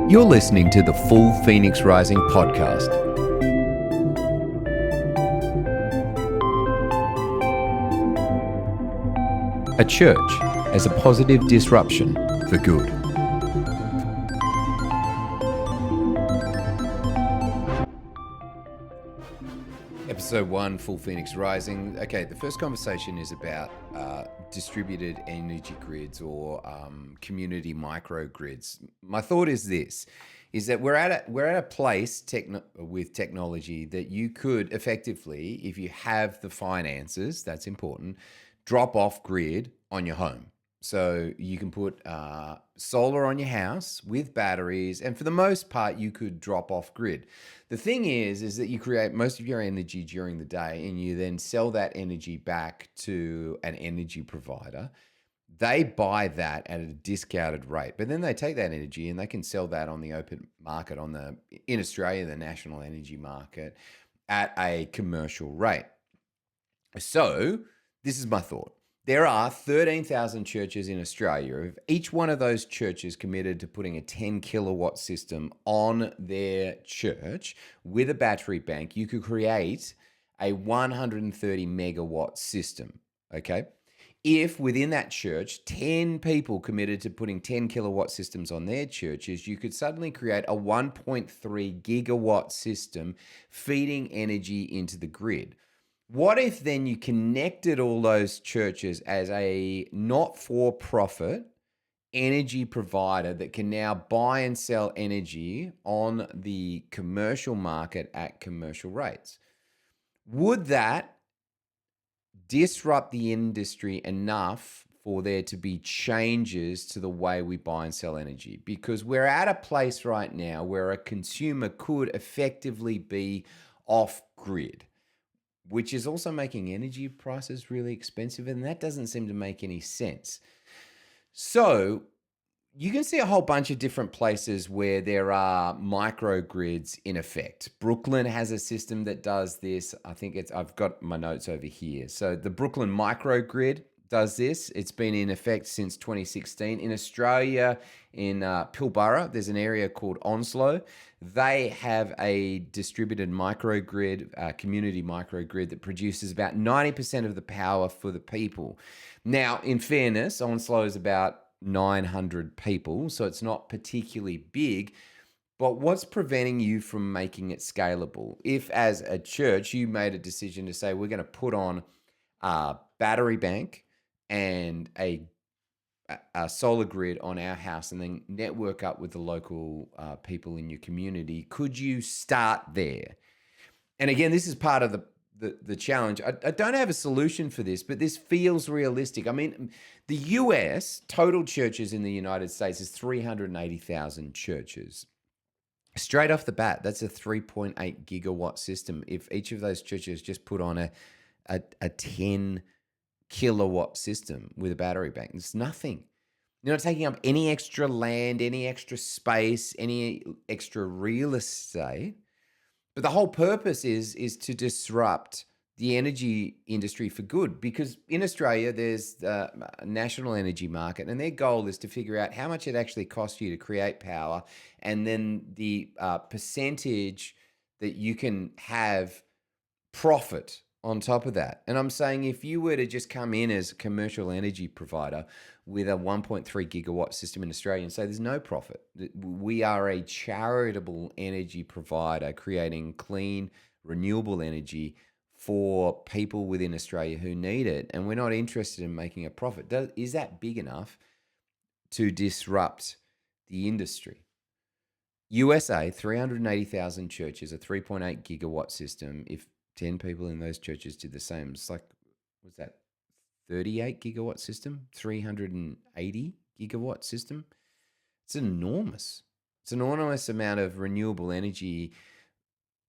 You're listening to the Full Phoenix Rising podcast. A church as a positive disruption for good. Episode 1, Full Phoenix Rising. Okay, the first conversation is about distributed energy grids or community microgrids. My thought is this, is that we're at a place with technology that you could effectively, if you have the finances, that's important, drop off grid on your home. So you can put solar on your house with batteries, and for the most part, you could drop off grid. The thing is that you create most of your energy during the day, and you then sell that energy back to an energy provider. They buy that at a discounted rate, but then they take that energy and they can sell that on the open market, in Australia, the national energy market, at a commercial rate. So this is my thought. There are 13,000 churches in Australia. If each one of those churches committed to putting a 10 kilowatt system on their church with a battery bank, you could create a 130 megawatt system, okay? If within that church, 10 people committed to putting 10 kilowatt systems on their churches, you could suddenly create a 1.3 gigawatt system feeding energy into the grid. What if then you connected all those churches as a not-for-profit energy provider that can now buy and sell energy on the commercial market at commercial rates? Would that disrupt the industry enough for there to be changes to the way we buy and sell energy? Because we're at a place right now where a consumer could effectively be off-grid, which is also making energy prices really expensive, and that doesn't seem to make any sense. So you can see a whole bunch of different places where there are microgrids in effect. Brooklyn has a system that does this. I've got my notes over here. So the Brooklyn microgrid does this. It's been in effect since 2016. In Australia, in Pilbara, there's an area called Onslow. They have a distributed microgrid, community microgrid that produces about 90% of the power for the people. Now, in fairness, Onslow is about 900 people, so it's not particularly big. But what's preventing you from making it scalable? If as a church, you made a decision to say, we're going to put on a battery bank and a solar grid on our house and then network up with the local people in your community, could you start there? And again, this is part of the challenge. I don't have a solution for this, but this feels realistic. I mean, the US, total churches in the United States is 380,000 churches. Straight off the bat, that's a 3.8 gigawatt system. If each of those churches just put on a 10 kilowatt system with a battery bank, it's nothing. You're not taking up any extra land, any extra space, any extra real estate. But the whole purpose is to disrupt the energy industry for good, because in Australia, there's the national energy market, and their goal is to figure out how much it actually costs you to create power, and then the percentage that you can have profit on top of that. And I'm saying, if you were to just come in as a commercial energy provider with a 1.3 gigawatt system in Australia and say there's no profit, we are a charitable energy provider creating clean, renewable energy for people within Australia who need it, and we're not interested in making a profit. Is that big enough to disrupt the industry? USA, 380,000 churches, a 3.8 gigawatt system. If 10 people in those churches did the same, it's like, what's that, 38 gigawatt system, 380 gigawatt system? It's enormous. It's an enormous amount of renewable energy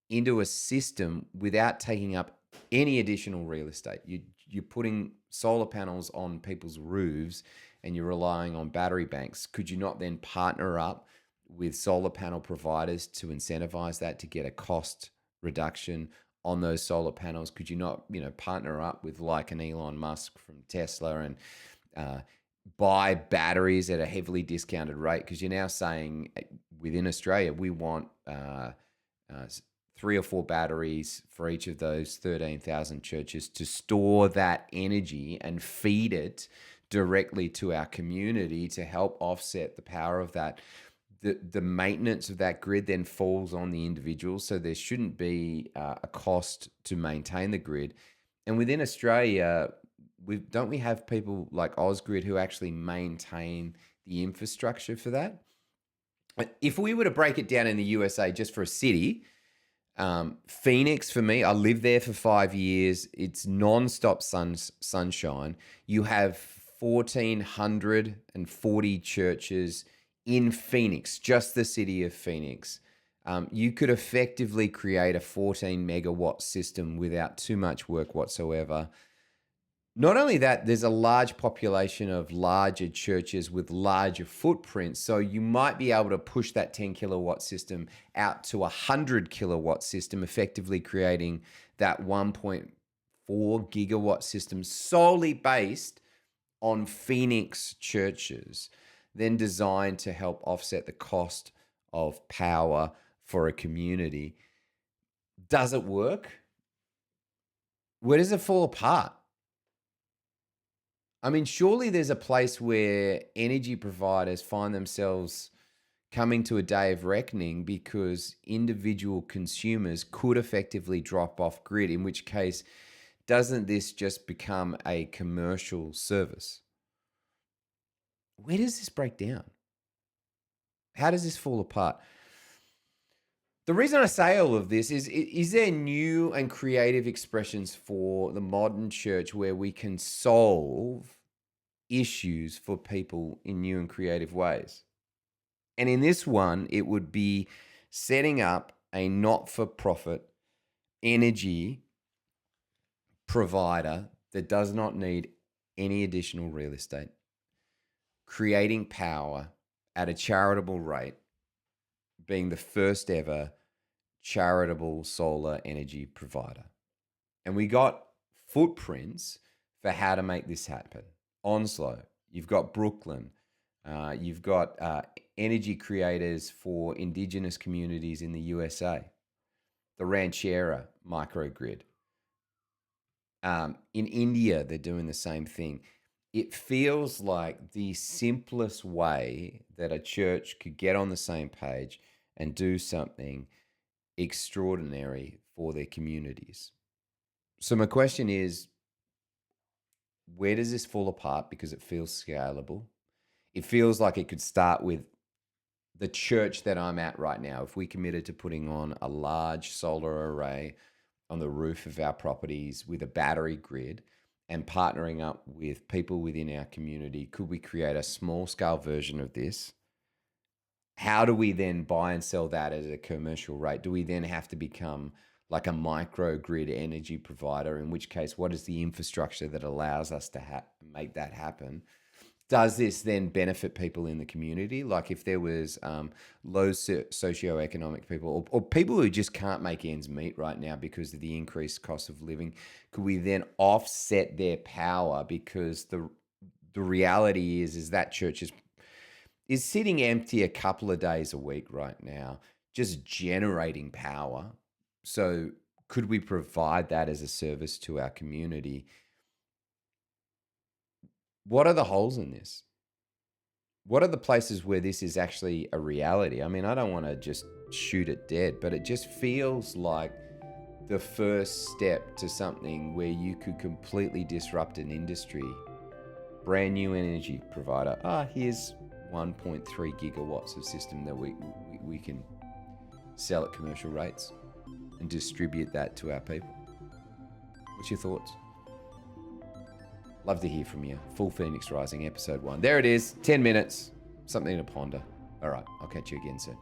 into a system without taking up any additional real estate. You're putting solar panels on people's roofs and you're relying on battery banks. Could you not then partner up with solar panel providers to incentivize that, to get a cost reduction on those solar panels? Could you not, partner up with like an Elon Musk from Tesla and buy batteries at a heavily discounted rate, because you're now saying within Australia, we want 3 or 4 batteries for each of those 13,000 churches to store that energy and feed it directly to our community to help offset the power of that. The maintenance of that grid then falls on the individual, so there shouldn't be a cost to maintain the grid. And within Australia, don't we have people like Ausgrid who actually maintain the infrastructure for that? If we were to break it down in the USA just for a city, Phoenix, for me, I lived there for 5 years. It's non-stop sunshine. You have 1,440 churches in Phoenix, just the city of Phoenix. You could effectively create a 14 megawatt system without too much work whatsoever. Not only that, there's a large population of larger churches with larger footprints. So you might be able to push that 10 kilowatt system out to a 100 kilowatt system, effectively creating that 1.4 gigawatt system solely based on Phoenix churches, then designed to help offset the cost of power for a community. Does it work? Where does it fall apart? I mean, surely there's a place where energy providers find themselves coming to a day of reckoning because individual consumers could effectively drop off grid, in which case, doesn't this just become a commercial service? Where does this break down? How does this fall apart? The reason I say all of this is there new and creative expressions for the modern church where we can solve issues for people in new and creative ways? And in this one, it would be setting up a not-for-profit energy provider that does not need any additional real estate, creating power at a charitable rate, being the first ever charitable solar energy provider. And we got footprints for how to make this happen. Onslow, you've got Brooklyn, you've got energy creators for indigenous communities in the USA, the Ranchera microgrid. In India, they're doing the same thing. It feels like the simplest way that a church could get on the same page and do something extraordinary for their communities. So my question is, where does this fall apart? Because it feels scalable. It feels like it could start with the church that I'm at right now. If we committed to putting on a large solar array on the roof of our properties with a battery grid and partnering up with people within our community, could we create a small scale version of this? How do we then buy and sell that at a commercial rate? Do we then have to become like a microgrid energy provider? In which case, what is the infrastructure that allows us to make that happen? Does this then benefit people in the community? Like if there was low socioeconomic people or people who just can't make ends meet right now because of the increased cost of living, could we then offset their power? Because the reality is that church is sitting empty a couple of days a week right now, just generating power. So could we provide that as a service to our community? What are the holes in this? What are the places where this is actually a reality? I mean, I don't want to just shoot it dead, but it just feels like the first step to something where you could completely disrupt an industry. Brand new energy provider. Here's 1.3 gigawatts of system that we can sell at commercial rates and distribute that to our people. What's your thoughts? Love to hear from you. Full Phoenix Rising, episode 1. There it is, 10 minutes, something to ponder. All right, I'll catch you again soon.